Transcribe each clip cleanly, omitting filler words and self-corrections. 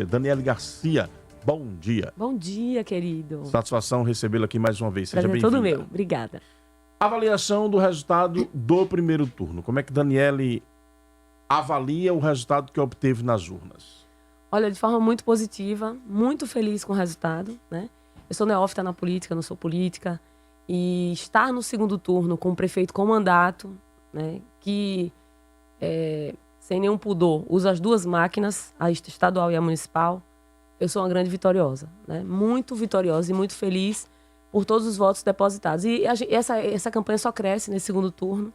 Daniele Garcia, bom dia. Bom dia, querido. Satisfação recebê-lo aqui mais uma vez. Seja Prazer bem-vinda. todo meu. Obrigada. Avaliação do resultado do primeiro turno. Como é que Daniele avalia o resultado que obteve nas urnas? Olha, de forma muito positiva, muito feliz com o resultado, né? Eu sou neófita na política, não sou política. E estar no segundo turno com o prefeito com mandato, né? Que, sem nenhum pudor, usa as duas máquinas, a estadual e a municipal. Eu sou uma grande vitoriosa, né? Muito vitoriosa e muito feliz por todos os votos depositados. E essa campanha só cresce nesse segundo turno.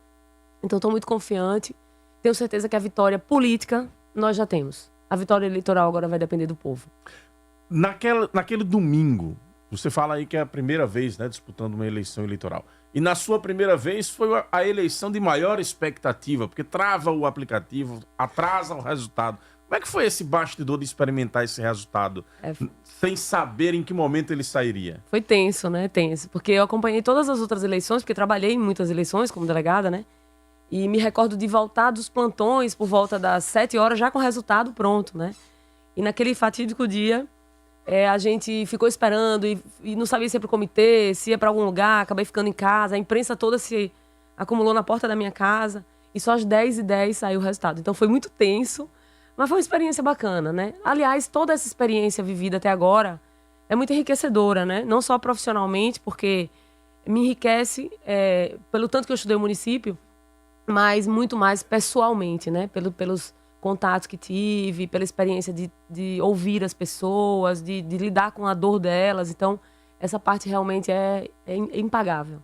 Então, estou muito confiante. Tenho certeza que a vitória política nós já temos. A vitória eleitoral agora vai depender do povo. Naquele domingo, você fala aí que é a primeira vez, né, disputando uma eleição eleitoral. E na sua primeira vez foi a eleição de maior expectativa, porque trava o aplicativo, atrasa o resultado. Como é que foi esse bastidor de experimentar esse resultado, sem saber em que momento ele sairia? Foi tenso, né? Tenso. Porque eu acompanhei todas as outras eleições, porque trabalhei em muitas eleições como delegada, né? E me recordo de voltar dos plantões por volta das 7 horas, já com o resultado pronto, né? E naquele fatídico dia, a gente ficou esperando e não sabia se ia para o comitê, se ia para algum lugar, acabei ficando em casa. A imprensa toda se acumulou na porta da minha casa e só às 10h10 saiu o resultado. Então foi muito tenso. Mas foi uma experiência bacana, né? Aliás, toda essa experiência vivida até agora é muito enriquecedora, né? Não só profissionalmente, porque me enriquece pelo tanto que eu estudei o município, mas muito mais pessoalmente, né? Pelos contatos que tive, pela experiência de ouvir as pessoas, de lidar com a dor delas. Então, essa parte realmente é impagável.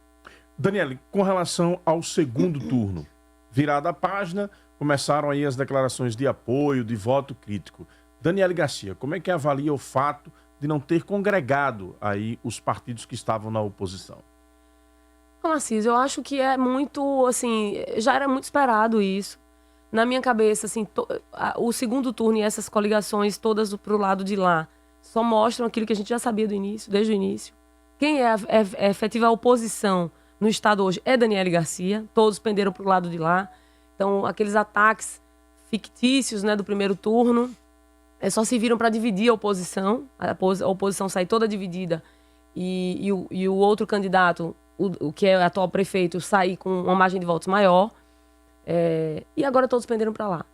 Daniele, com relação ao segundo turno, virada a página, começaram aí as declarações de apoio, de voto crítico. Daniele Garcia, como é que avalia o fato de não ter congregado aí os partidos que estavam na oposição? Narciso, eu acho que é muito, assim, já era muito esperado isso. Na minha cabeça, assim, o segundo turno e essas coligações todas pro lado de lá só mostram aquilo que a gente já sabia do início, desde o início. Quem é a efetiva oposição no estado hoje é Daniele Garcia, todos penderam pro lado de lá. Então, aqueles ataques fictícios, né, do primeiro turno só serviram para dividir a oposição. A oposição sai toda dividida e o outro candidato, o que é o atual prefeito, sair com uma margem de votos maior. E agora todos penderam para lá.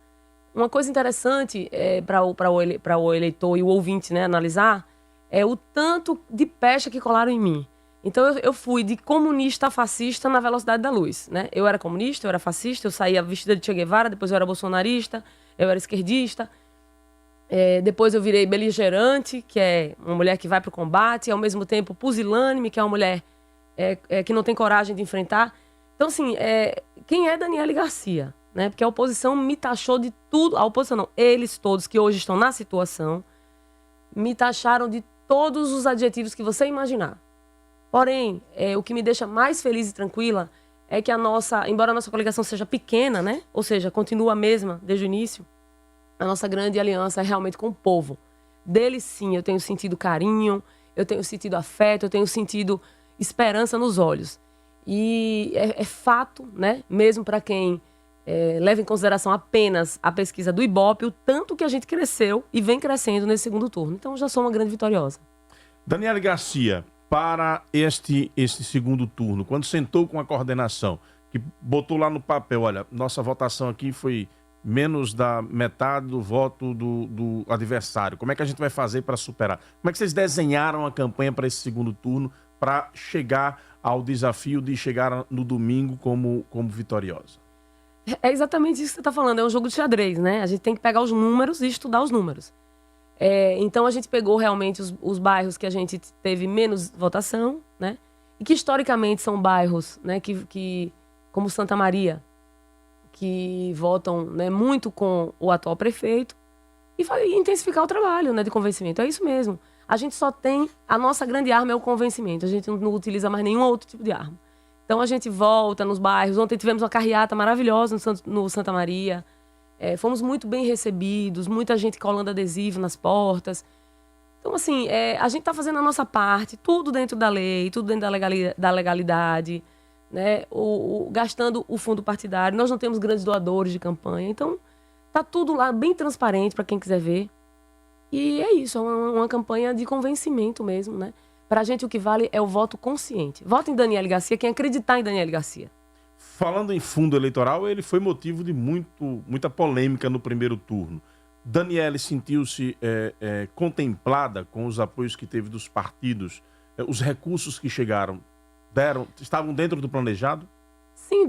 Uma coisa interessante para o eleitor e o ouvinte, né, analisar é o tanto de pecha que colaram em mim. Então, eu fui de comunista a fascista na velocidade da luz, né? Eu era comunista, eu era fascista, eu saía vestida de Che Guevara, depois eu era bolsonarista, eu era esquerdista. Depois eu virei beligerante, que é uma mulher que vai para o combate, e ao mesmo tempo pusilânime, que é uma mulher que não tem coragem de enfrentar. Então, assim, quem é Daniele Garcia? Né? Porque a oposição me taxou de tudo. A oposição não, eles todos que hoje estão na situação, me taxaram de todos os adjetivos que você imaginar. Porém, o que me deixa mais feliz e tranquila é que embora a nossa coligação seja pequena, né? Ou seja, continua a mesma desde o início, a nossa grande aliança é realmente com o povo. Deles, sim, eu tenho sentido carinho, eu tenho sentido afeto, eu tenho sentido esperança nos olhos. E é fato, né? Mesmo para quem leva em consideração apenas a pesquisa do Ibope, o tanto que a gente cresceu e vem crescendo nesse segundo turno. Então, eu já sou uma grande vitoriosa. Daniele Garcia, para este segundo turno, quando sentou com a coordenação, que botou lá no papel, olha, nossa votação aqui foi menos da metade do voto do adversário. Como é que a gente vai fazer para superar? Como é que vocês desenharam a campanha para esse segundo turno para chegar ao desafio de chegar no domingo como vitoriosa? É exatamente isso que você está falando, é um jogo de xadrez, né? A gente tem que pegar os números e estudar os números. Então a gente pegou realmente os bairros que a gente teve menos votação, né? E que historicamente são bairros, né, que como Santa Maria, que votam, né, muito com o atual prefeito e intensificar o trabalho, né, de convencimento. É isso mesmo. A gente só tem... A nossa grande arma é o convencimento. A gente não utiliza mais nenhum outro tipo de arma. Então a gente volta nos bairros. Ontem tivemos uma carreata maravilhosa no Santa Maria. Fomos muito bem recebidos, muita gente colando adesivo nas portas. Então, assim, a gente está fazendo a nossa parte, tudo dentro da lei, tudo dentro da legalidade, né? Gastando o fundo partidário. Nós não temos grandes doadores de campanha. Então, tá tudo lá bem transparente para quem quiser ver. E é isso, é uma campanha de convencimento mesmo, né? Pra gente o que vale é o voto consciente. Voto em Daniele Garcia, quem acreditar em Daniele Garcia. Falando em fundo eleitoral, ele foi motivo de muita polêmica no primeiro turno. Daniele sentiu-se contemplada com os apoios que teve dos partidos, os recursos que chegaram, estavam dentro do planejado? Sim,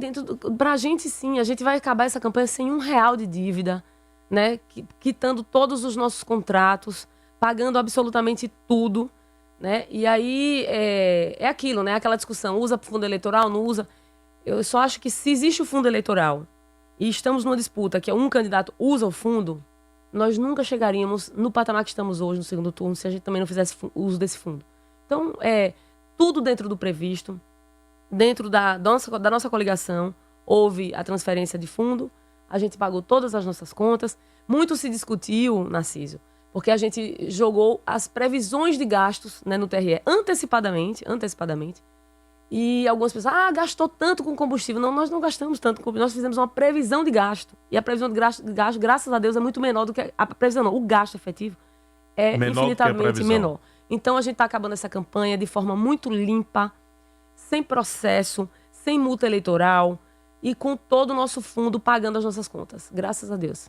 pra gente sim, a gente vai acabar essa campanha sem R$1 de dívida, né? Quitando todos os nossos contratos, pagando absolutamente tudo, né? E aí é aquilo, né? Aquela discussão, usa fundo eleitoral, não usa. Eu só acho que se existe o fundo eleitoral e estamos numa disputa que um candidato usa o fundo, nós nunca chegaríamos no patamar que estamos hoje no segundo turno se a gente também não fizesse uso desse fundo. Então, tudo dentro do previsto, dentro da nossa coligação, houve a transferência de fundo, a gente pagou todas as nossas contas. Muito se discutiu, Narciso, porque a gente jogou as previsões de gastos, né, no TRE antecipadamente. E algumas pessoas, gastou tanto com combustível. Não, nós não gastamos tanto com combustível, nós fizemos uma previsão de gasto. E a previsão de gasto, graças a Deus, é muito menor do que a previsão, não. O gasto efetivo é infinitamente menor. Então a gente está acabando essa campanha de forma muito limpa, sem processo, sem multa eleitoral e com todo o nosso fundo pagando as nossas contas. Graças a Deus.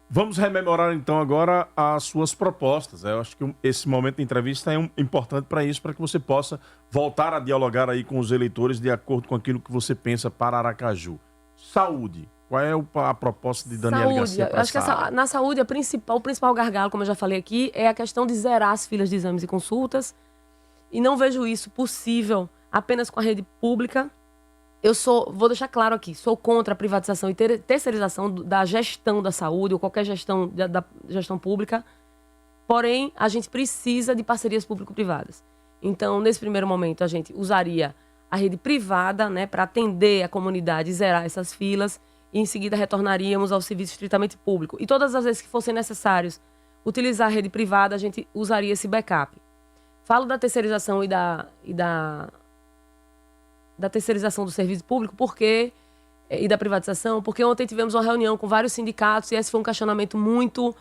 Vamos rememorar então agora as suas propostas. Eu acho que esse momento de entrevista é importante para isso, para que você possa voltar a dialogar aí com os eleitores de acordo com aquilo que você pensa para Aracaju. Saúde. Qual é a proposta de Daniele Garcia para a saúde? Acho que na saúde o principal gargalo, como eu já falei aqui, é a questão de zerar as filas de exames e consultas. E não vejo isso possível apenas com a rede pública. Vou deixar claro aqui, sou contra a privatização e terceirização da gestão da saúde ou qualquer gestão da gestão pública. Porém, a gente precisa de parcerias público-privadas. Então, nesse primeiro momento, a gente usaria a rede privada, né, para atender a comunidade e zerar essas filas. E, em seguida, retornaríamos ao serviço estritamente público. E todas as vezes que fossem necessários utilizar a rede privada, a gente usaria esse backup. Falo da terceirização e da terceirização do serviço público e da privatização, porque ontem tivemos uma reunião com vários sindicatos e esse foi um questionamento muito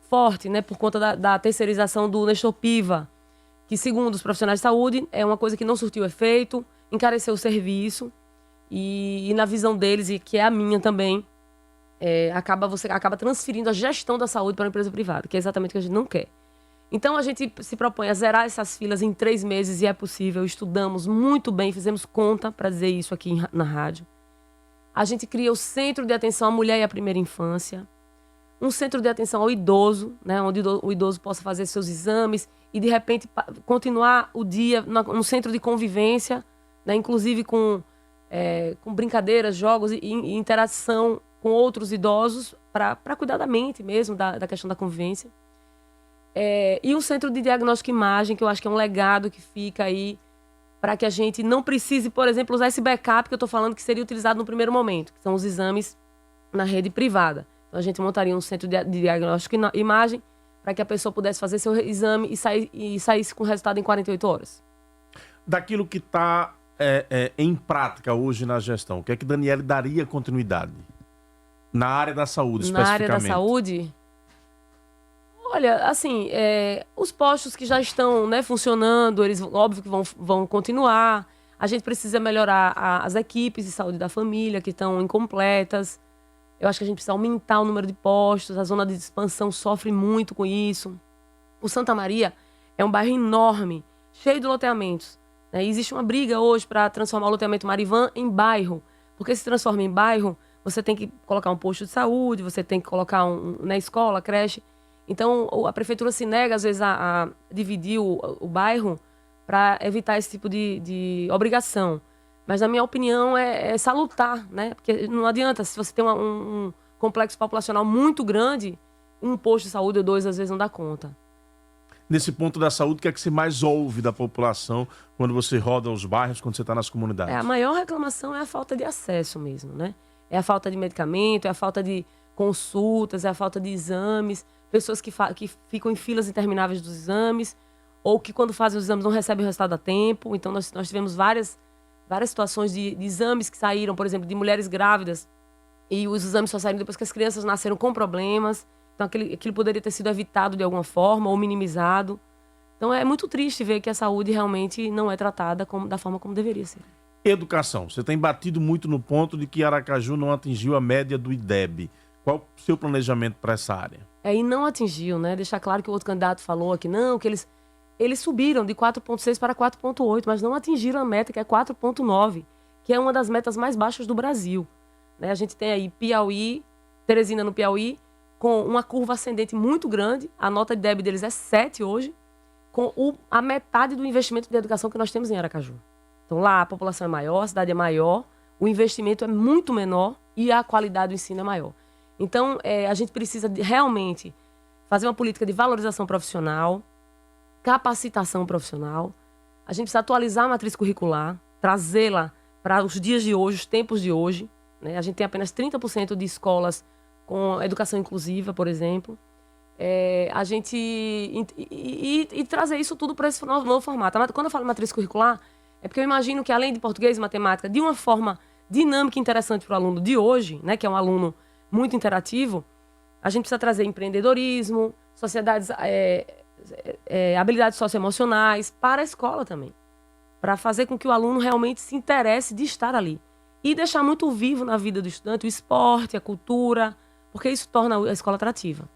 forte, né, por conta da terceirização do Nestor Piva, que, segundo os profissionais de saúde, é uma coisa que não surtiu efeito, encareceu o serviço e na visão deles, e que é a minha também, você acaba transferindo a gestão da saúde para uma empresa privada, que é exatamente o que a gente não quer. Então, a gente se propõe a zerar essas filas em 3 meses e é possível. Estudamos muito bem, fizemos conta para dizer isso aqui na rádio. A gente cria o Centro de Atenção à Mulher e à Primeira Infância. Um centro de atenção ao idoso, né, onde o idoso possa fazer seus exames e, de repente, continuar o dia no centro de convivência, né, inclusive com brincadeiras, jogos e interação com outros idosos para cuidar da mente mesmo, da questão da convivência. E um centro de diagnóstico e imagem, que eu acho que é um legado que fica aí para que a gente não precise, por exemplo, usar esse backup que eu estou falando que seria utilizado no primeiro momento, que são os exames na rede privada. Então a gente montaria um centro de diagnóstico e imagem para que a pessoa pudesse fazer seu exame e saísse com o resultado em 48 horas. Daquilo que está em prática hoje na gestão, o que é que Daniele daria continuidade? Na área da saúde, especificamente. Na área da saúde... Olha, assim, os postos que já estão, né, funcionando, eles óbvio que vão continuar. A gente precisa melhorar as equipes de saúde da família, que estão incompletas. Eu acho que a gente precisa aumentar o número de postos. A zona de expansão sofre muito com isso. O Santa Maria é um bairro enorme, cheio de loteamentos, né? E existe uma briga hoje para transformar o loteamento Marivan em bairro. Porque se transforma em bairro, você tem que colocar um posto de saúde, você tem que colocar na escola, creche. Então, a prefeitura se nega, às vezes, a dividir o bairro para evitar esse tipo de obrigação. Mas, na minha opinião, é salutar, né? Porque não adianta, se você tem um complexo populacional muito grande, um posto de saúde ou 2, às vezes, não dá conta. Nesse ponto da saúde, o que é que você mais ouve da população quando você roda os bairros, quando você está nas comunidades? A maior reclamação é a falta de acesso mesmo, né? É a falta de medicamento, é a falta de consultas, é a falta de exames, pessoas que ficam em filas intermináveis dos exames, ou que quando fazem os exames não recebem o resultado a tempo. Então nós tivemos várias situações de exames que saíram, por exemplo, de mulheres grávidas, e os exames só saíram depois que as crianças nasceram com problemas. Então, aquilo poderia ter sido evitado de alguma forma ou minimizado. Então, é muito triste ver que a saúde realmente não é tratada da forma como deveria ser. Educação. Você tem batido muito no ponto de que Aracaju não atingiu a média do IDEB. Qual o seu planejamento para essa área? E não atingiu, né? Deixar claro que o outro candidato falou aqui, não, que eles subiram de 4,6 para 4,8, mas não atingiram a meta, que é 4,9, que é uma das metas mais baixas do Brasil. Né? A gente tem aí Piauí, Teresina no Piauí, com uma curva ascendente muito grande, a nota de IDEB deles é 7 hoje, com a metade do investimento de educação que nós temos em Aracaju. Então lá a população é maior, a cidade é maior, o investimento é muito menor e a qualidade do ensino é maior. Então a gente precisa realmente fazer uma política de valorização profissional, capacitação profissional. A gente precisa atualizar a matriz curricular, trazê-la para os dias de hoje, os tempos de hoje. Né? A gente tem apenas 30% de escolas com educação inclusiva, por exemplo. A gente e trazer isso tudo para esse novo formato. Quando eu falo matriz curricular, é porque eu imagino que, além de português e matemática, de uma forma dinâmica e interessante para o aluno de hoje, né, que é um aluno muito interativo, a gente precisa trazer empreendedorismo, sociedades, habilidades socioemocionais para a escola também, para fazer com que o aluno realmente se interesse de estar ali. E deixar muito vivo na vida do estudante o esporte, a cultura, porque isso torna a escola atrativa.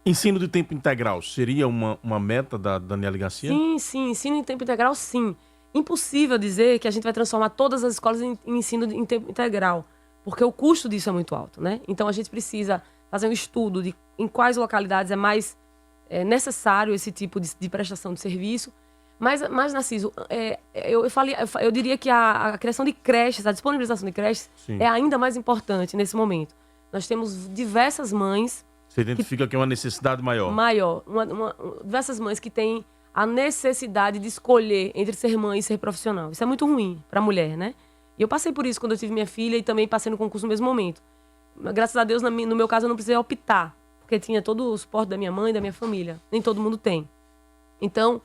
Ensino de tempo integral seria uma meta da Daniela Garcia? Sim. Ensino em tempo integral, sim. Impossível dizer que a gente vai transformar todas as escolas em ensino em tempo integral, porque o custo disso é muito alto, né? Então, a gente precisa fazer um estudo de em quais localidades é mais necessário esse tipo de prestação de serviço. Mas Narciso, eu diria que a criação de creches, a disponibilização de creches Sim. é ainda mais importante nesse momento. Nós temos diversas mães... Você identifica que é uma necessidade maior? Diversas mães que têm a necessidade de escolher entre ser mãe e ser profissional. Isso é muito ruim para a mulher, né? E eu passei por isso quando eu tive minha filha e também passei no concurso no mesmo momento. Graças a Deus, no meu caso, eu não precisei optar, porque tinha todo o suporte da minha mãe e da minha família. Nem todo mundo tem. Então,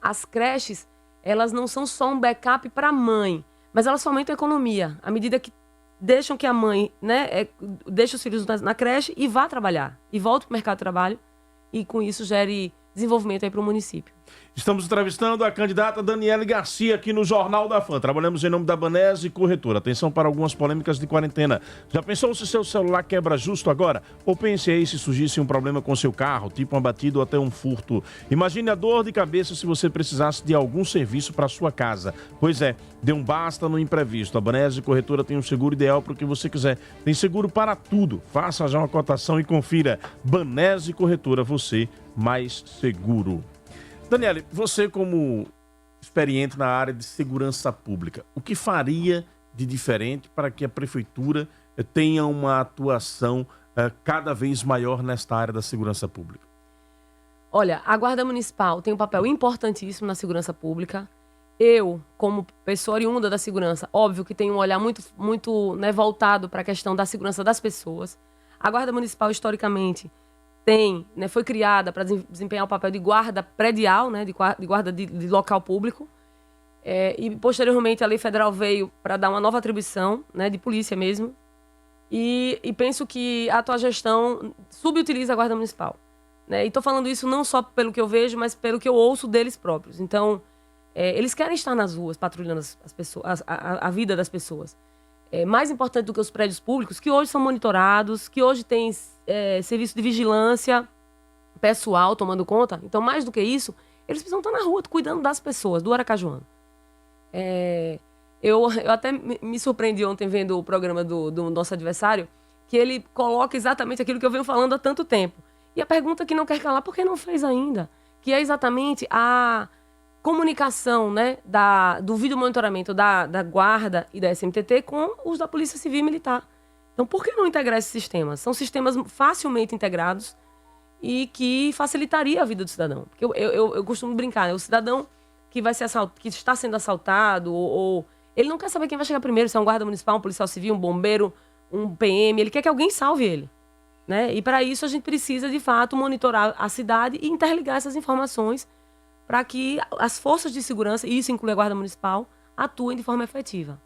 as creches, elas não são só um backup para a mãe, mas elas fomentam a economia. À medida que deixam que a mãe, né, deixe os filhos na creche e vá trabalhar. E volte para o mercado de trabalho e, com isso, gere desenvolvimento aí para o município. Estamos entrevistando a candidata Daniela Garcia aqui no Jornal da Fã. Trabalhamos em nome da Banese Corretora. Atenção para algumas polêmicas de quarentena. Já pensou se seu celular quebra justo agora? Ou pense aí se surgisse um problema com seu carro, tipo uma batida ou até um furto. Imagine a dor de cabeça se você precisasse de algum serviço para sua casa. Pois é, dê um basta no imprevisto. A Banese Corretora tem um seguro ideal para o que você quiser. Tem seguro para tudo. Faça já uma cotação e confira. Banese Corretora, você mais seguro. Daniele, você como experiente na área de segurança pública, o que faria de diferente para que a prefeitura tenha uma atuação cada vez maior nesta área da segurança pública? Olha, a Guarda Municipal tem um papel importantíssimo na segurança pública. Eu, como pessoa oriunda da segurança, óbvio que tenho um olhar muito voltado para a questão da segurança das pessoas. A Guarda Municipal, historicamente, foi criada para desempenhar o papel de guarda predial, né, de guarda de local público. E, posteriormente, a Lei Federal veio para dar uma nova atribuição, né, de polícia mesmo. E penso que a atual gestão subutiliza a Guarda Municipal. Né? E estou falando isso não só pelo que eu vejo, mas pelo que eu ouço deles próprios. Então, eles querem estar nas ruas, patrulhando as pessoas, a vida das pessoas. Mais importante do que os prédios públicos, que hoje são monitorados, que hoje tem serviço de vigilância pessoal tomando conta. Então, mais do que isso, eles precisam estar na rua cuidando das pessoas, do aracajuano. Eu até me surpreendi ontem vendo o programa do nosso adversário, que ele coloca exatamente aquilo que eu venho falando há tanto tempo. E a pergunta que não quer calar, por que não fez ainda? Que é exatamente a comunicação, né, do vídeo monitoramento da Guarda e da SMTT com os da Polícia Civil e Militar. Então, por que não integrar esses sistemas? São sistemas facilmente integrados e que facilitaria a vida do cidadão. Porque eu costumo brincar, né? O cidadão que vai ser que está sendo assaltado, ou ele não quer saber quem vai chegar primeiro, se é um guarda municipal, um policial civil, um bombeiro, um PM, ele quer que alguém salve ele. Né? E para isso a gente precisa, de fato, monitorar a cidade e interligar essas informações para que as forças de segurança, e isso inclui a Guarda Municipal, atuem de forma efetiva.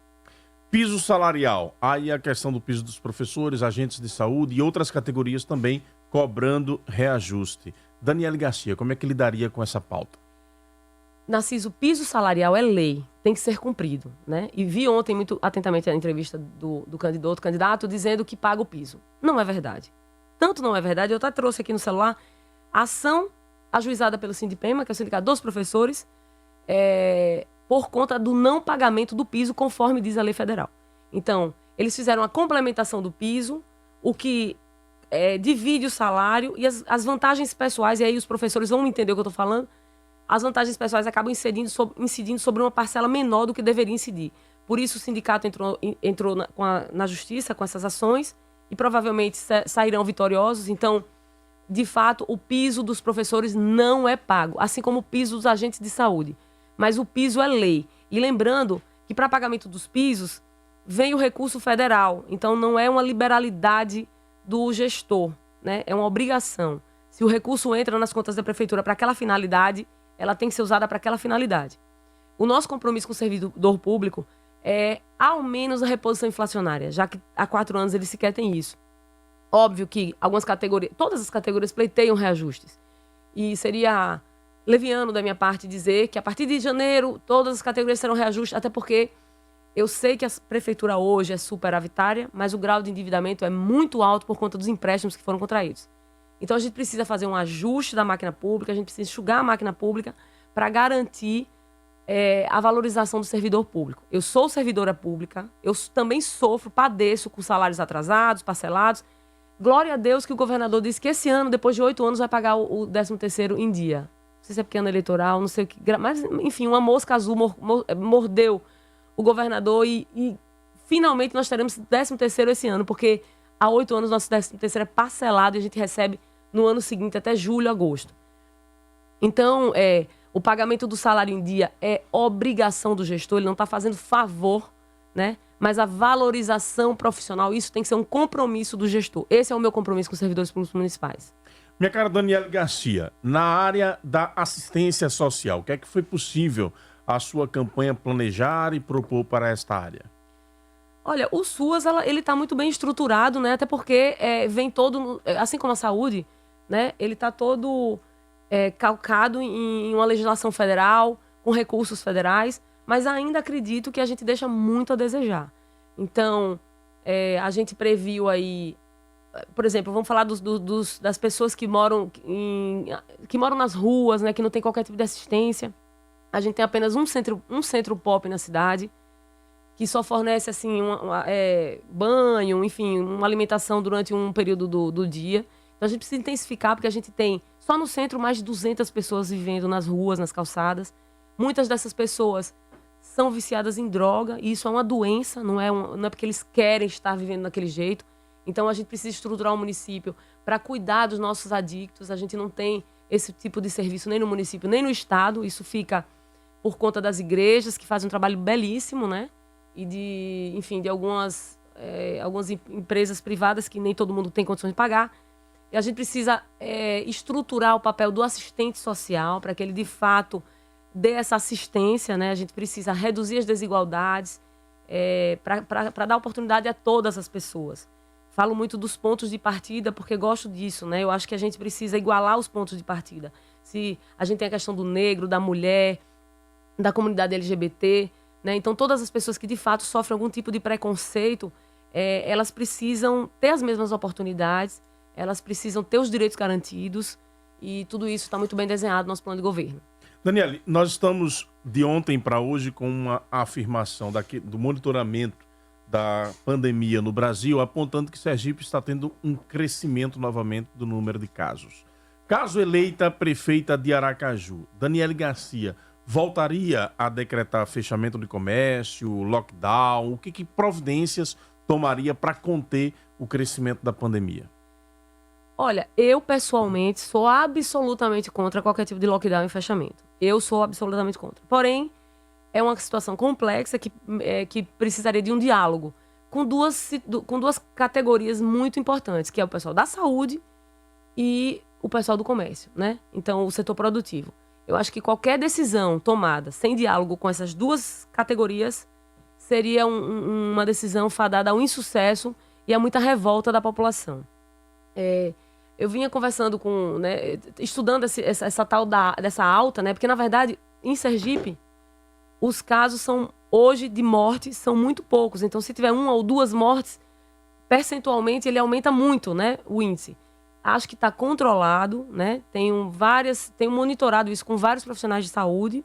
Piso salarial. Aí a questão do piso dos professores, agentes de saúde e outras categorias também cobrando reajuste. Daniele Garcia, como é que lidaria com essa pauta? Narciso, o piso salarial é lei, tem que ser cumprido, né? E vi ontem muito atentamente a entrevista do candidato dizendo que paga o piso. Não é verdade. Tanto não é verdade, eu até trouxe aqui no celular a ação ajuizada pelo Sindipema, que é o Sindicato dos Professores, por conta do não pagamento do piso, conforme diz a lei federal. Então, eles fizeram a complementação do piso, o que divide o salário e as vantagens pessoais, e aí os professores vão entender o que eu estou falando, as vantagens pessoais acabam incidindo sobre uma parcela menor do que deveria incidir. Por isso o sindicato entrou na justiça com essas ações e provavelmente sairão vitoriosos. Então, de fato, o piso dos professores não é pago, assim como o piso dos agentes de saúde. Mas o piso é lei. E lembrando que para pagamento dos pisos vem o recurso federal. Então, não é uma liberalidade do gestor, né? É uma obrigação. Se o recurso entra nas contas da prefeitura para aquela finalidade, ela tem que ser usada para aquela finalidade. O nosso compromisso com o servidor público é, ao menos, a reposição inflacionária, já que há 4 anos eles sequer têm isso. Óbvio que algumas categorias, todas as categorias pleiteiam reajustes. E seria leviano da minha parte dizer que a partir de janeiro todas as categorias serão reajustes, até porque eu sei que a prefeitura hoje é superavitária, mas o grau de endividamento é muito alto por conta dos empréstimos que foram contraídos. Então a gente precisa fazer um ajuste da máquina pública, a gente precisa enxugar a máquina pública para garantir a valorização do servidor público. Eu sou servidora pública, eu também sofro, padeço com salários atrasados, parcelados. Glória a Deus que o governador disse que esse ano, depois de 8 anos, vai pagar o 13º em dia. Não sei se é porque é ano eleitoral, não sei o que. Mas, enfim, uma mosca azul mordeu o governador e finalmente nós teremos 13º esse ano, porque há 8 anos nosso 13º é parcelado e a gente recebe no ano seguinte, até julho, agosto. Então, o pagamento do salário em dia é obrigação do gestor, ele não está fazendo favor, né? Mas a valorização profissional, isso tem que ser um compromisso do gestor. Esse é o meu compromisso com os servidores públicos municipais. Minha cara Daniele Garcia, na área da assistência social, o que é que foi possível a sua campanha planejar e propor para esta área? Olha, o SUAS, ele está muito bem estruturado, né? Até porque vem todo, assim como a saúde, né? Ele está todo calcado em uma legislação federal, com recursos federais, mas ainda acredito que a gente deixa muito a desejar. Então, a gente previu aí, por exemplo, vamos falar das pessoas que moram nas ruas, né? Que não tem qualquer tipo de assistência. A gente tem apenas um centro pop na cidade, que só fornece assim, banho, enfim, uma alimentação durante um período do dia. Então a gente precisa intensificar, porque a gente tem, só no centro, mais de 200 pessoas vivendo nas ruas, nas calçadas. Muitas dessas pessoas são viciadas em droga, e isso é uma doença, não é porque eles querem estar vivendo daquele jeito. Então a gente precisa estruturar o município para cuidar dos nossos adictos. A gente não tem esse tipo de serviço nem no município, nem no estado. Isso fica por conta das igrejas, que fazem um trabalho belíssimo, né? E de algumas empresas privadas que nem todo mundo tem condições de pagar. E a gente precisa estruturar o papel do assistente social para que ele, de fato, dê essa assistência, né? A gente precisa reduzir as desigualdades para dar oportunidade a todas as pessoas. Falo muito dos pontos de partida porque gosto disso, né? Eu acho que a gente precisa igualar os pontos de partida. Se a gente tem a questão do negro, da mulher, da comunidade LGBT, né? Então, todas as pessoas que, de fato, sofrem algum tipo de preconceito, elas precisam ter as mesmas oportunidades, elas precisam ter os direitos garantidos, e tudo isso está muito bem desenhado no nosso plano de governo. Daniele, nós estamos de ontem para hoje com uma afirmação do monitoramento da pandemia no Brasil, apontando que Sergipe está tendo um crescimento novamente do número de casos. Caso eleita prefeita de Aracaju, Daniele Garcia voltaria a decretar fechamento de comércio, lockdown? O que providências tomaria para conter o crescimento da pandemia? Olha, eu pessoalmente sou absolutamente contra qualquer tipo de lockdown e fechamento. Eu sou absolutamente contra. Porém, é uma situação complexa que precisaria de um diálogo com duas categorias muito importantes, que é o pessoal da saúde e o pessoal do comércio, né? Então, o setor produtivo. Eu acho que qualquer decisão tomada sem diálogo com essas duas categorias seria uma decisão fadada ao insucesso e a muita revolta da população. Eu vinha conversando com, né, estudando essa tal dessa alta, né? Porque, na verdade, em Sergipe, os casos hoje de morte são muito poucos. Então, se tiver 1 ou 2 mortes, percentualmente ele aumenta muito, né, o índice. Acho que está controlado, né? Tenho monitorado isso com vários profissionais de saúde.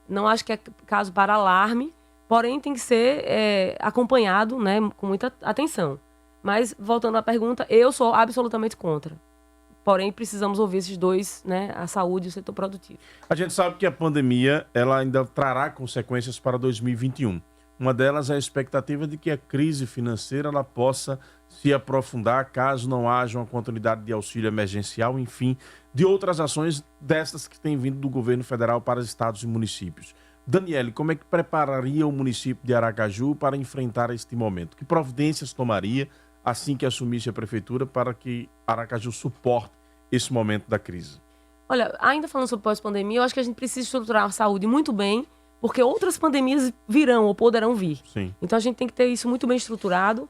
Não acho que é caso para alarme, porém tem que ser acompanhado, né, com muita atenção. Mas, voltando à pergunta, eu sou absolutamente contra. Porém, precisamos ouvir esses dois, né, a saúde e o setor produtivo. A gente sabe que a pandemia ela ainda trará consequências para 2021. Uma delas é a expectativa de que a crise financeira ela possa se aprofundar caso não haja uma continuidade de auxílio emergencial, enfim, de outras ações dessas que têm vindo do governo federal para os estados e municípios. Daniele, como é que prepararia o município de Aracaju para enfrentar este momento? Que providências tomaria assim que assumisse a prefeitura para que Aracaju suporte esse momento da crise? Olha, ainda falando sobre pós-pandemia, eu acho que a gente precisa estruturar a saúde muito bem, porque outras pandemias virão ou poderão vir. Sim. Então a gente tem que ter isso muito bem estruturado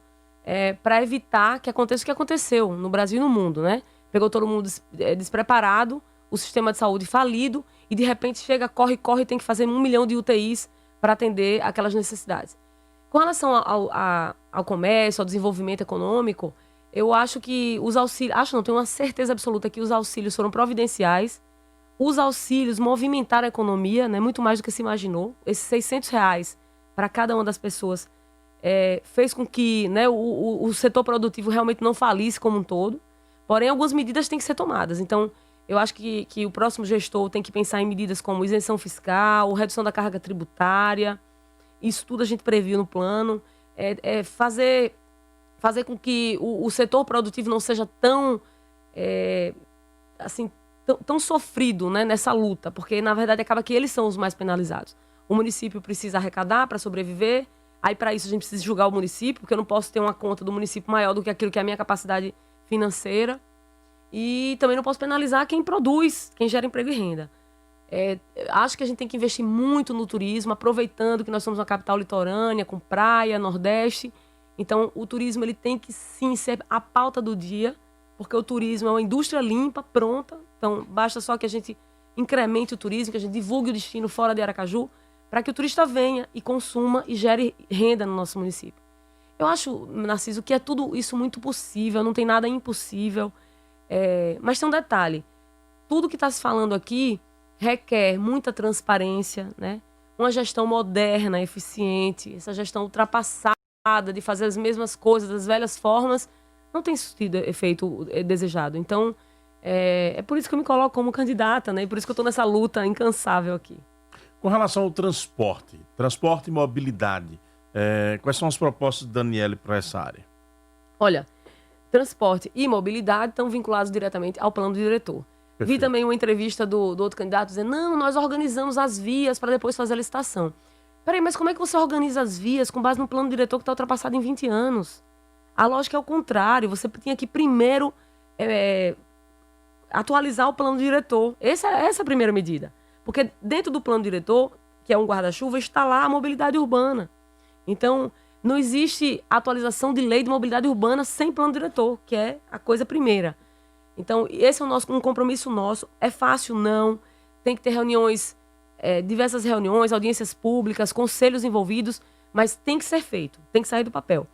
para evitar que aconteça o que aconteceu no Brasil e no mundo, né? Pegou todo mundo despreparado, o sistema de saúde falido e de repente chega, corre, tem que fazer 1 milhão de UTIs para atender aquelas necessidades. Com relação ao comércio, ao desenvolvimento econômico, eu acho que os auxílios... tenho uma certeza absoluta que os auxílios foram providenciais. Os auxílios movimentaram a economia, né, muito mais do que se imaginou. Esses R$600 para cada uma das pessoas fez com que, né, o setor produtivo realmente não falisse como um todo. Porém, algumas medidas têm que ser tomadas. Então, eu acho que o próximo gestor tem que pensar em medidas como isenção fiscal, redução da carga tributária. Isso tudo a gente previu no plano. Fazer com que o setor produtivo não seja tão sofrido, né, nessa luta, porque, na verdade, acaba que eles são os mais penalizados. O município precisa arrecadar para sobreviver, aí, para isso, a gente precisa julgar o município, porque eu não posso ter uma conta do município maior do que aquilo que é a minha capacidade financeira. E também não posso penalizar quem produz, quem gera emprego e renda. Acho que a gente tem que investir muito no turismo, aproveitando que nós somos uma capital litorânea, com praia, nordeste. Então, o turismo ele tem que, sim, ser a pauta do dia, porque o turismo é uma indústria limpa, pronta. Então, basta só que a gente incremente o turismo, que a gente divulgue o destino fora de Aracaju, para que o turista venha e consuma e gere renda no nosso município. Eu acho, Narciso, que é tudo isso muito possível, não tem nada impossível. Mas tem um detalhe. Tudo que está se falando aqui requer muita transparência, né? Uma gestão moderna, eficiente, essa gestão ultrapassada de fazer as mesmas coisas, das velhas formas, não tem tido efeito desejado. Então, é por isso que eu me coloco como candidata, né? E por isso que eu estou nessa luta incansável aqui. Com relação ao transporte e mobilidade, quais são as propostas de Daniele para essa área? Olha, transporte e mobilidade estão vinculados diretamente ao plano diretor. Perfeito. Vi também uma entrevista do outro candidato dizendo, não, nós organizamos as vias para depois fazer a licitação. Peraí, mas como é que você organiza as vias com base no plano diretor que está ultrapassado em 20 anos? A lógica é o contrário, você tinha que primeiro atualizar o plano diretor. Essa é a primeira medida. Porque dentro do plano diretor, que é um guarda-chuva, está lá a mobilidade urbana. Então, não existe atualização de lei de mobilidade urbana sem plano diretor, que é a coisa primeira. Então, esse é um compromisso nosso. É fácil? Não. Tem que ter reuniões, diversas reuniões, audiências públicas, conselhos envolvidos, mas tem que ser feito, tem que sair do papel.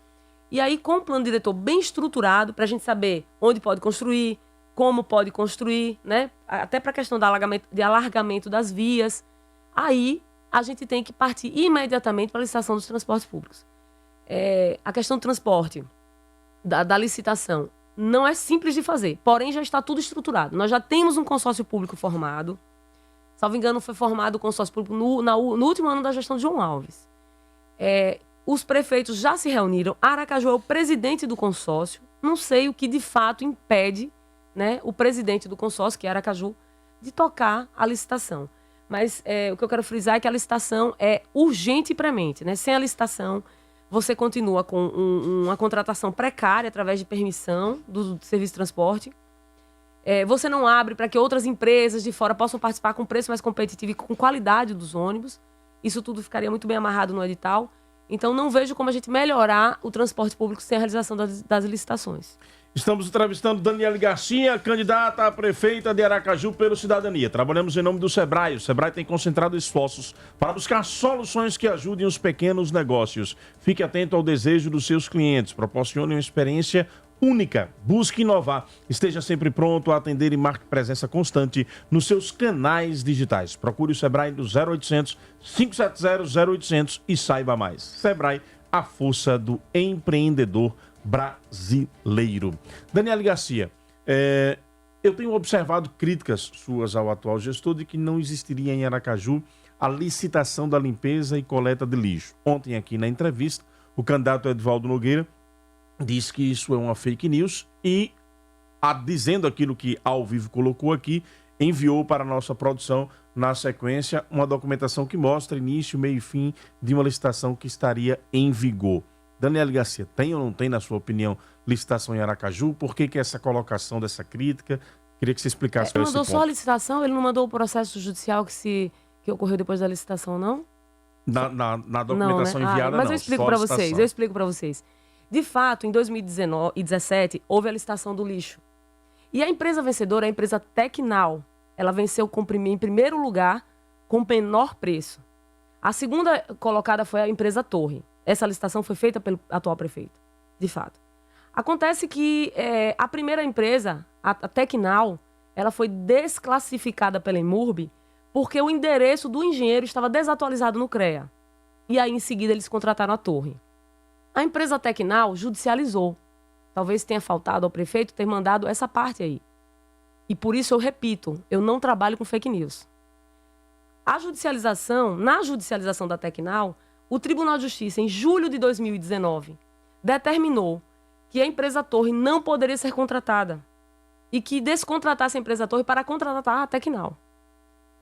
E aí, com o plano diretor bem estruturado, para a gente saber onde pode construir, como pode construir, né? Até para a questão de alargamento das vias, aí a gente tem que partir imediatamente para a licitação dos transportes públicos. A questão do transporte, da licitação, não é simples de fazer, porém já está tudo estruturado. Nós já temos um consórcio público formado. Salvo engano, foi formado o consórcio público no último ano da gestão de João Alves. Os prefeitos já se reuniram. Aracaju é o presidente do consórcio. Não sei o que de fato impede, né, o presidente do consórcio, que é Aracaju, de tocar a licitação. Mas o que eu quero frisar é que a licitação é urgente e premente, né? Sem a licitação, você continua com uma contratação precária através de permissão do serviço de transporte. Você não abre para que outras empresas de fora possam participar com preço mais competitivo e com qualidade dos ônibus. Isso tudo ficaria muito bem amarrado no edital. Então, não vejo como a gente melhorar o transporte público sem a realização das licitações. Estamos entrevistando Daniele Garcia, candidata a prefeita de Aracaju pelo Cidadania. Trabalhamos em nome do Sebrae. O Sebrae tem concentrado esforços para buscar soluções que ajudem os pequenos negócios. Fique atento ao desejo dos seus clientes. Proporcione uma experiência única. Busque inovar. Esteja sempre pronto a atender e marque presença constante nos seus canais digitais. Procure o Sebrae do 0800 570 0800 e saiba mais. Sebrae, a força do empreendedor brasileiro. Daniele Garcia, eu tenho observado críticas suas ao atual gestor de que não existiria em Aracaju a licitação da limpeza e coleta de lixo. Ontem, aqui na entrevista, o candidato Edvaldo Nogueira disse que isso é uma fake news e, dizendo aquilo que ao vivo colocou aqui, enviou para a nossa produção, na sequência, uma documentação que mostra início, meio e fim de uma licitação que estaria em vigor. Daniele Garcia, tem ou não tem, na sua opinião, licitação em Aracaju? Por que essa colocação dessa crítica? Queria que você explicasse para esse ponto. Ele mandou só a licitação? Ele não mandou o processo judicial que ocorreu depois da licitação, não? Na documentação enviada, mas não. Eu explico para vocês. De fato, em 2017, houve a licitação do lixo. E a empresa vencedora é a empresa Tecnal. Ela venceu em primeiro lugar com menor preço. A segunda colocada foi a empresa Torre. Essa licitação foi feita pelo atual prefeito, de fato. Acontece que a primeira empresa, a Tecnal, ela foi desclassificada pela Imurb porque o endereço do engenheiro estava desatualizado no CREA. E aí, em seguida, eles contrataram a Torre. A empresa Tecnal judicializou. Talvez tenha faltado ao prefeito ter mandado essa parte aí. E por isso eu repito, eu não trabalho com fake news. Na judicialização da Tecnal, o Tribunal de Justiça, em julho de 2019, determinou que a empresa Torre não poderia ser contratada e que descontratasse a empresa Torre para contratar a Tecnal.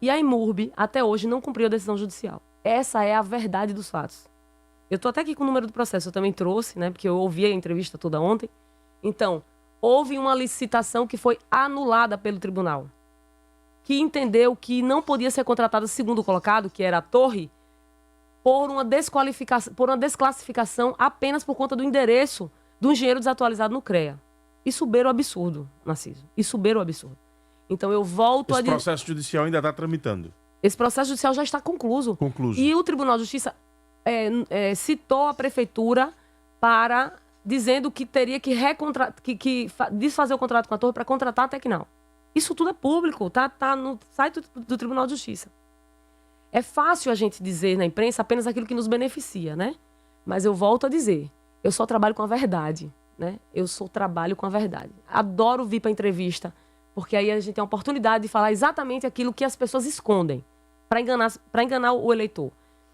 E a Imurb, até hoje, não cumpriu a decisão judicial. Essa é a verdade dos fatos. Eu estou até aqui com o número do processo, eu também trouxe, né, porque eu ouvi a entrevista toda ontem. Então, houve uma licitação que foi anulada pelo tribunal, que entendeu que não podia ser contratada o segundo colocado, que era a Torre, por uma desclassificação apenas por conta do endereço do engenheiro desatualizado no CREA. Isso beira o absurdo, Narciso. Isso beira o absurdo. Então eu volto a dizer... Esse processo judicial ainda está tramitando. Esse processo judicial já está concluso. E o Tribunal de Justiça citou a prefeitura dizendo que teria que desfazer o contrato com a Torre para contratar a Tecnal. Isso tudo é público, tá no site do Tribunal de Justiça. É fácil a gente dizer na imprensa apenas aquilo que nos beneficia, né? Mas eu volto a dizer, eu só trabalho com a verdade, né? Trabalho com a verdade. Adoro vir para entrevista, porque aí a gente tem a oportunidade de falar exatamente aquilo que as pessoas escondem, para enganar o eleitor.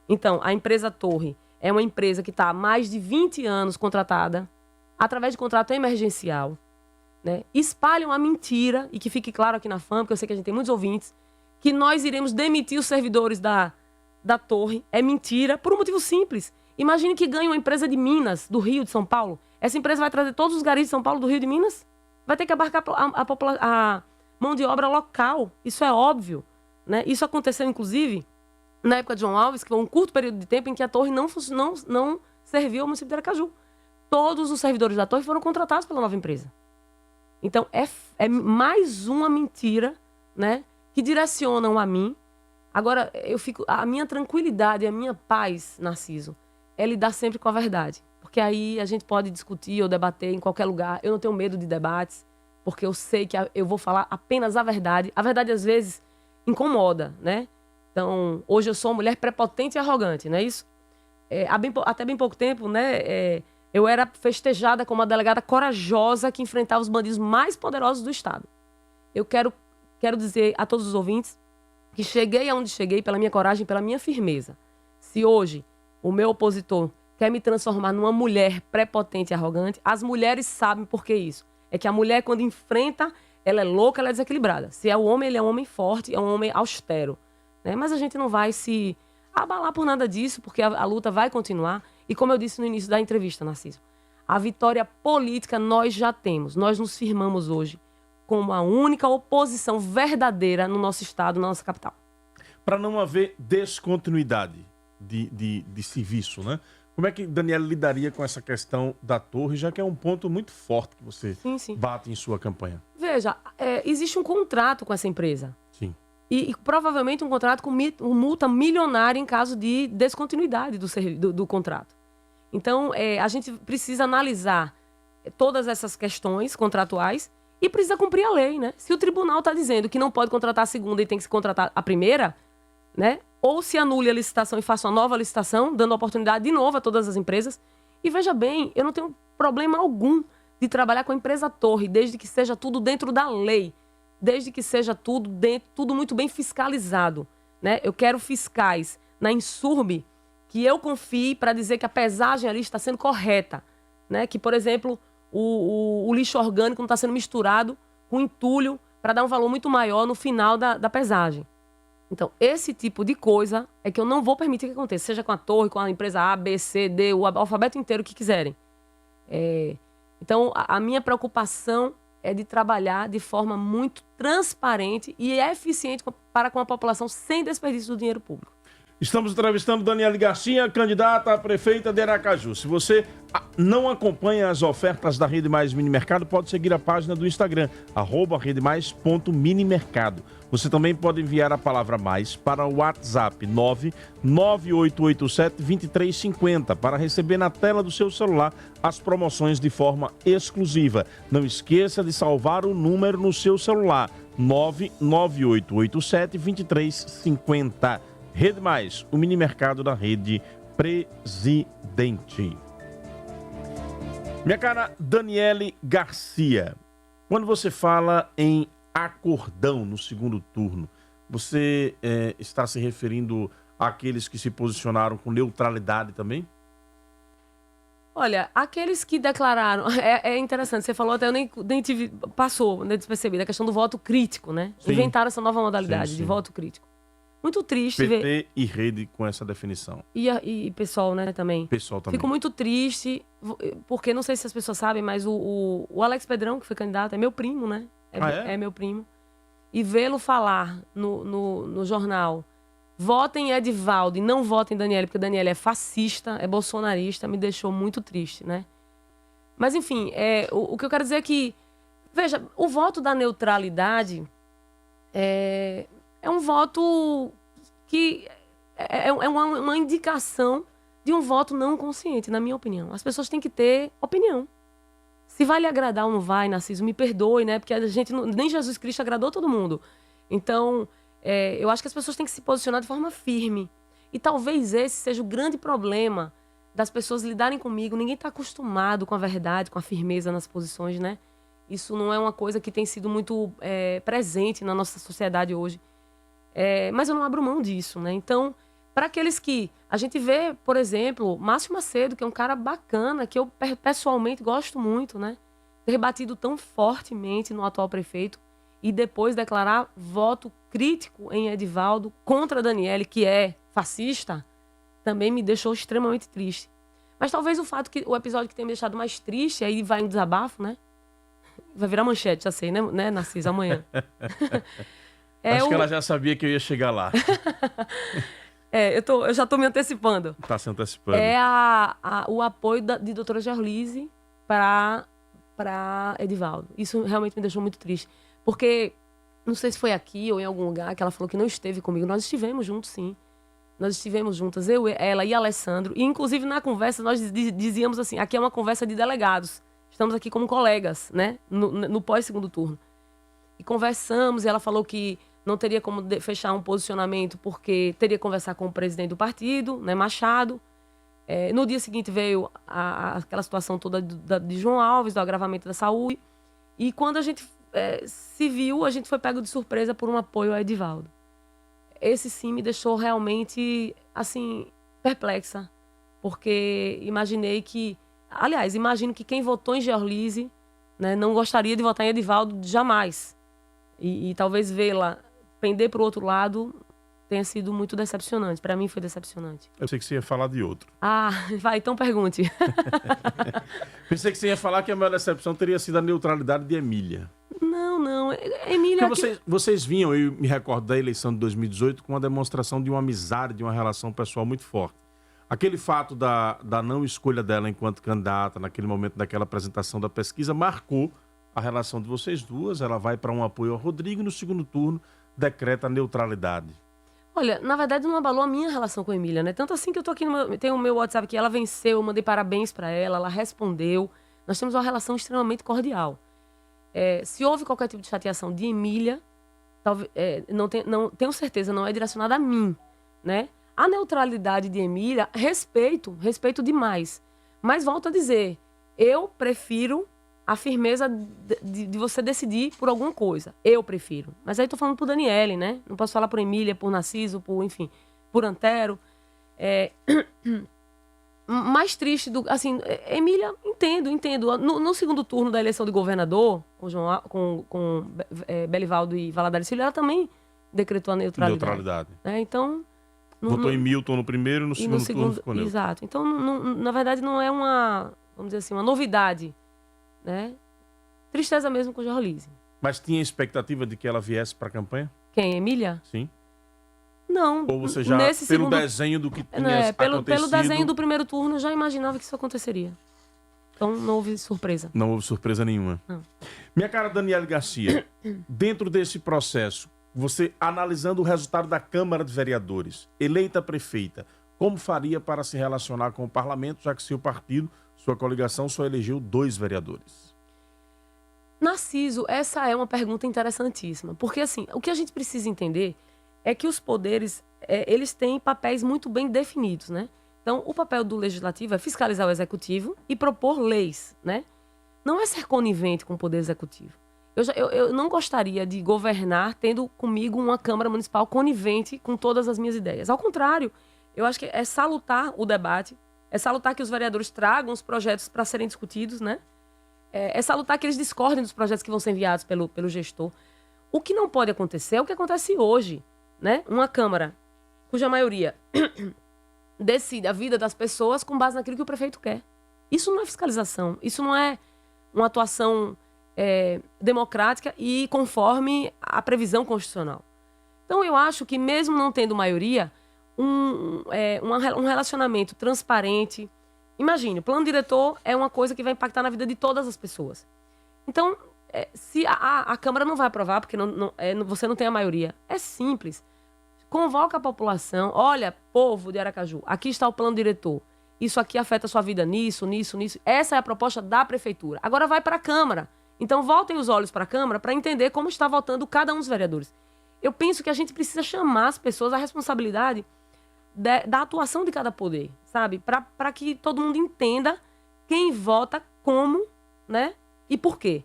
Então, a empresa Torre é uma empresa que está há mais de 20 anos contratada, através de contrato emergencial, né? Espalham a mentira, e que fique claro aqui na FAM, porque eu sei que a gente tem muitos ouvintes, que nós iremos demitir os servidores da Torre. É mentira, por um motivo simples. Imagine que ganha uma empresa de Minas, do Rio, de São Paulo. Essa empresa vai trazer todos os garis de São Paulo, do Rio de Minas? Vai ter que abarcar a mão de obra local. Isso é óbvio, né? Isso aconteceu, inclusive, na época de João Alves, que foi um curto período de tempo em que a Torre não serviu ao município de Aracaju. Todos os servidores da Torre foram contratados pela nova empresa. Então, é mais uma mentira, né, que direcionam a mim. Agora, a minha tranquilidade, a minha paz, Narciso, é lidar sempre com a verdade. Porque aí a gente pode discutir ou debater em qualquer lugar. Eu não tenho medo de debates, porque eu sei que eu vou falar apenas a verdade. A verdade, às vezes, incomoda, né? Então, hoje eu sou uma mulher prepotente e arrogante, não é isso? Até bem pouco tempo, né, eu era festejada como uma delegada corajosa que enfrentava os bandidos mais poderosos do Estado. Eu quero dizer a todos os ouvintes que cheguei aonde cheguei pela minha coragem, pela minha firmeza. Se hoje o meu opositor quer me transformar numa mulher prepotente e arrogante, as mulheres sabem por que isso. É que a mulher, quando enfrenta, ela é louca, ela é desequilibrada. Se é o homem, ele é um homem forte, é um homem austero, né? Mas a gente não vai se abalar por nada disso, porque a luta vai continuar. E como eu disse no início da entrevista, Narciso, a vitória política nós já temos. Nós nos firmamos hoje como a única oposição verdadeira no nosso estado, na nossa capital. Para não haver descontinuidade de serviço, né? Como é que Daniela lidaria com essa questão da torre, já que é um ponto muito forte que você Sim. bate em sua campanha? Veja, existe um contrato com essa empresa. Sim. E provavelmente um contrato com multa milionária em caso de descontinuidade do contrato. Então, a gente precisa analisar todas essas questões contratuais e precisa cumprir a lei, né? Se o tribunal está dizendo que não pode contratar a segunda e tem que se contratar a primeira, né? Ou se anule a licitação e faça uma nova licitação, dando oportunidade de novo a todas as empresas. E veja bem, eu não tenho problema algum de trabalhar com a empresa torre, desde que seja tudo dentro da lei, desde que seja tudo muito bem fiscalizado, né? Eu quero fiscais na Insurb que eu confie para dizer que a pesagem ali está sendo correta, né? Que, por exemplo, o lixo orgânico não está sendo misturado com entulho para dar um valor muito maior no final da pesagem. Então, esse tipo de coisa é que eu não vou permitir que aconteça, seja com a torre, com a empresa A, B, C, D, o alfabeto inteiro que quiserem. Então, a minha preocupação é de trabalhar de forma muito transparente e eficiente para com a população, sem desperdício do dinheiro público. Estamos entrevistando Daniela Garcia, candidata a prefeita de Aracaju. Se você não acompanha as ofertas da Rede Mais Minimercado, pode seguir a página do Instagram, @redemais.minimercado. Você também pode enviar a palavra mais para o WhatsApp 99887-2350 para receber na tela do seu celular as promoções de forma exclusiva. Não esqueça de salvar o número no seu celular, 99887-2350. Rede Mais, o mini mercado da Rede Presidente. Minha cara Daniele Garcia, quando você fala em acordão no segundo turno, você está se referindo àqueles que se posicionaram com neutralidade também? Olha, aqueles que declararam... É interessante, você falou até, eu nem tive... Passou, né, despercebido, a questão do voto crítico, né? Sim. Inventaram essa nova modalidade sim. de voto crítico. Muito triste PT ver... e Rede com essa definição. E pessoal, né, também. Pessoal também. Fico muito triste, porque não sei se as pessoas sabem, mas o Alex Pedrão, que foi candidato, é meu primo, né? É meu primo. E vê-lo falar no jornal, votem em Edivaldo e não votem em Daniele, porque Daniele é fascista, é bolsonarista, me deixou muito triste, né? Mas, enfim, o que eu quero dizer é que, veja, o voto da neutralidade é um voto que é uma indicação de um voto não consciente, na minha opinião. As pessoas têm que ter opinião. Se vai lhe agradar ou não vai, Narciso, me perdoe, né? Porque a gente nem Jesus Cristo agradou todo mundo. Então, eu acho que as pessoas têm que se posicionar de forma firme. E talvez esse seja o grande problema das pessoas lidarem comigo. Ninguém está acostumado com a verdade, com a firmeza nas posições, né? Isso não é uma coisa que tem sido muito presente na nossa sociedade hoje. Mas eu não abro mão disso, né? Então, para aqueles que... A gente vê, por exemplo, Márcio Macedo, que é um cara bacana, que eu pessoalmente gosto muito, né? Ter batido tão fortemente no atual prefeito e depois declarar voto crítico em Edivaldo contra Daniele, que é fascista, também me deixou extremamente triste. Mas talvez o episódio que tenha me deixado mais triste, aí vai um desabafo, né? Vai virar manchete, já sei, né, Narciso? Amanhã. Acho que ela já sabia que eu ia chegar lá. Eu já tô me antecipando. Tá se antecipando. O apoio de doutora Gerlise para Edivaldo. Isso realmente me deixou muito triste. Porque, não sei se foi aqui ou em algum lugar, que ela falou que não esteve comigo. Nós estivemos juntos, sim. Nós estivemos juntas, ela e Alessandro. E, inclusive, na conversa, nós dizíamos assim, aqui é uma conversa de delegados. Estamos aqui como colegas, né? No pós-segundo turno. E conversamos, e ela falou que não teria como fechar um posicionamento porque teria que conversar com o presidente do partido, né, Machado. No dia seguinte veio aquela situação toda de João Alves, do agravamento da saúde. E quando a gente se viu, a gente foi pego de surpresa por um apoio a Edivaldo. Esse sim me deixou realmente, assim, perplexa. Porque imaginei que... Aliás, imagino que quem votou em Gerlise, né, não gostaria de votar em Edivaldo jamais. E talvez vê-la pender para o outro lado tenha sido muito decepcionante. Para mim foi decepcionante. Eu sei que você ia falar de outro. Vai, então pergunte. Pensei que você ia falar que a maior decepção teria sido a neutralidade de Emília. Não. Emília... Porque vocês vinham, eu me recordo da eleição de 2018, com uma demonstração de uma amizade, de uma relação pessoal muito forte. Aquele fato da não escolha dela enquanto candidata, naquele momento daquela apresentação da pesquisa, marcou a relação de vocês duas. Ela vai para um apoio ao Rodrigo e no segundo turno decreta a neutralidade. Olha, na verdade não abalou a minha relação com a Emília, né? Tanto assim que eu tô aqui, tem o meu WhatsApp aqui, ela venceu, eu mandei parabéns para ela respondeu. Nós temos uma relação extremamente cordial. Se houve qualquer tipo de chateação de Emília, talvez, não tenho certeza, não é direcionada a mim, né? A neutralidade de Emília, respeito demais. Mas volto a dizer, eu prefiro a firmeza de você decidir por alguma coisa. Eu prefiro. Mas aí tô falando por Daniele, né? Não posso falar por Emília, por Narciso, enfim, por Antero. Mais triste assim, Emília, entendo. No segundo turno da eleição de governador, com Belivaldo e Valadares Filho, ela também decretou a neutralidade. Então... Votou em Milton no primeiro e no segundo turno ficou neutro. Exato. Então, na verdade, não é vamos dizer assim, uma novidade, né? Tristeza mesmo com Jorlise. Mas tinha expectativa de que ela viesse para a campanha? Quem, Emília? Sim. Não. Ou você já, pelo desenho do que tinha acontecido... Pelo desenho do primeiro turno, eu já imaginava que isso aconteceria. Então, não houve surpresa. Não houve surpresa nenhuma. Não. Minha cara Daniele Garcia, dentro desse processo, você analisando o resultado da Câmara de Vereadores, eleita prefeita, como faria para se relacionar com o parlamento, já que seu partido, sua coligação, só elegeu 2 vereadores? Narciso, essa é uma pergunta interessantíssima. Porque, assim, o que a gente precisa entender é que os poderes, eles têm papéis muito bem definidos, né? Então, o papel do legislativo é fiscalizar o executivo e propor leis, né? Não é ser conivente com o poder executivo. Eu não gostaria de governar tendo comigo uma Câmara Municipal conivente com todas as minhas ideias. Ao contrário, eu acho que é salutar o debate, é salutar que os vereadores tragam os projetos para serem discutidos, né? É salutar que eles discordem dos projetos que vão ser enviados pelo gestor. O que não pode acontecer é o que acontece hoje, né? Uma Câmara cuja maioria decide a vida das pessoas com base naquilo que o prefeito quer. Isso não é fiscalização, isso não é uma atuação... democrática e conforme a previsão constitucional. Então, eu acho que mesmo não tendo maioria, um relacionamento transparente... Imagine, o plano diretor é uma coisa que vai impactar na vida de todas as pessoas. Então, se a Câmara não vai aprovar, porque você não tem a maioria, é simples. Convoca a população, olha, povo de Aracaju, aqui está o plano diretor. Isso aqui afeta a sua vida nisso. Essa é a proposta da prefeitura. Agora vai para a Câmara. Então, voltem os olhos para a Câmara para entender como está votando cada um dos vereadores. Eu penso que a gente precisa chamar as pessoas à responsabilidade da atuação de cada poder, sabe? Para que todo mundo entenda quem vota como, né? E por quê.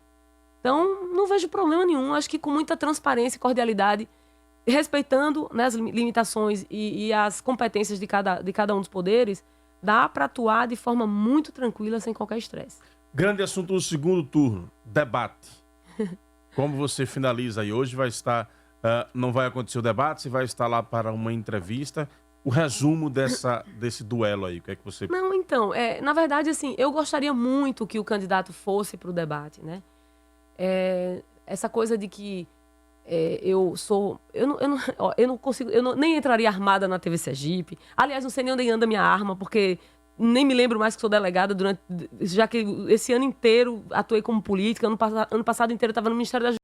Então, não vejo problema nenhum. Acho que com muita transparência e cordialidade, respeitando, né, as limitações e as competências de cada um dos poderes, dá para atuar de forma muito tranquila, sem qualquer estresse. Grande assunto no segundo turno, debate. Como você finaliza aí? Hoje vai estar, não vai acontecer o debate, você vai estar lá para uma entrevista. O resumo desse duelo aí, o que é que você... Não, então, na verdade, assim, eu gostaria muito que o candidato fosse para o debate, né? Essa coisa de que eu não consigo, nem entraria armada na TV Sergipe. Aliás, não sei nem onde anda minha arma, porque... Nem me lembro mais que sou delegada já que esse ano inteiro atuei como política, ano passado inteiro eu estava no Ministério da Justiça.